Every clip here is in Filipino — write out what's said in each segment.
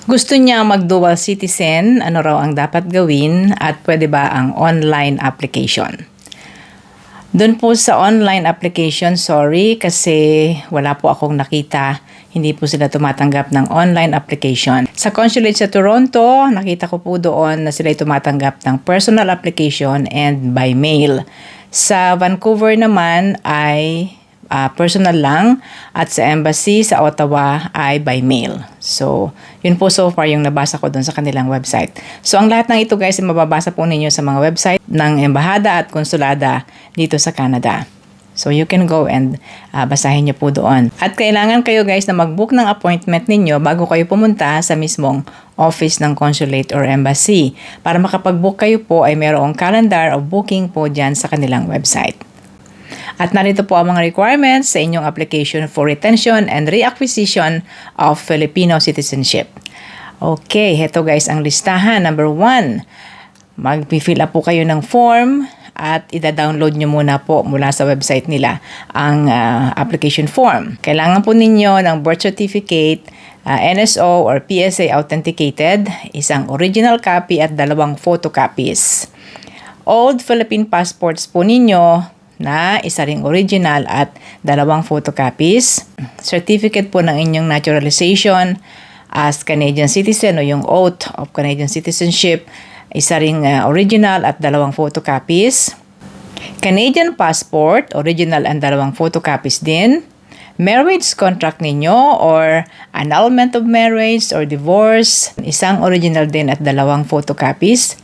Gusto niya mag-dual citizen, ano raw ang dapat gawin at pwede ba ang online application? Doon po sa online application, sorry kasi wala po akong nakita. Hindi po sila tumatanggap ng online application. Sa consulate sa Toronto, nakita ko po doon na sila tumatanggap ng personal application and by mail. Sa Vancouver naman ay personal lang at sa embassy sa Ottawa ay by mail. So, yun po so far yung nabasa ko dun sa kanilang website. So, ang lahat ng ito guys ay mababasa po ninyo sa mga website ng embahada at konsulada dito sa Canada. So, you can go and basahin nyo po doon. At kailangan kayo guys na mag-book ng appointment ninyo bago kayo pumunta sa mismong office ng consulate or embassy. Para makapag-book kayo po ay mayroong calendar of booking po dyan sa kanilang website. At narito po ang mga requirements sa inyong application for retention and reacquisition of Filipino citizenship. Okay, heto guys ang listahan. Number 1, mag-fill up po kayo ng form at ida-download nyo muna po mula sa website nila ang application form. Kailangan po ninyo ng birth certificate, NSO or PSA authenticated, isang original copy at 2 photocopies. Old Philippine passports po ninyo na isa ring original at 2 photocopies. Certificate po ng inyong naturalization as Canadian citizen o yung oath of Canadian citizenship, isa ring original at 2 photocopies. Canadian passport, original and 2 photocopies din. Marriage contract ninyo or annulment of marriage or divorce, isang original din at 2 photocopies.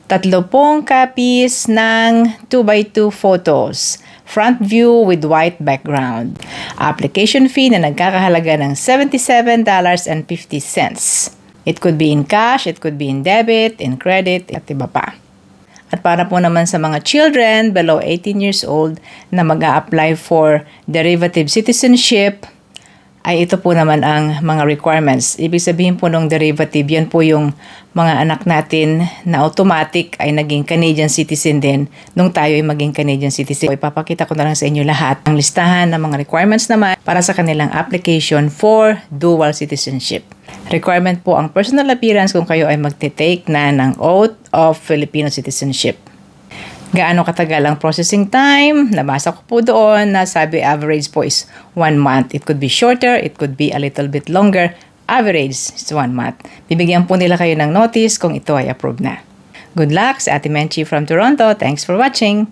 30 copies ng 2x2 photos. Front view with white background. Application fee na nagkakahalaga ng $77.50. It could be in cash, it could be in debit, in credit, at iba pa. At para po naman sa mga children below 18 years old na mag-a-apply for derivative citizenship, ay ito po naman ang mga requirements. Ibig sabihin po ng derivative, yan po yung mga anak natin na automatic ay naging Canadian citizen din nung tayo ay maging Canadian citizen. Ipapakita ko na lang sa inyo lahat ang listahan ng mga requirements naman para sa kanilang application for dual citizenship. Requirement po ang personal appearance kung kayo ay magte-take na ng oath of Filipino citizenship. Gaano katagal ang processing time? Nabasa ko po doon na sabi average po is 1 month. It could be shorter, it could be a little bit longer. Average is 1 month. Bibigyan po nila kayo ng notice kung ito ay approved na. Good luck sa Ate Menchi from Toronto. Thanks for watching.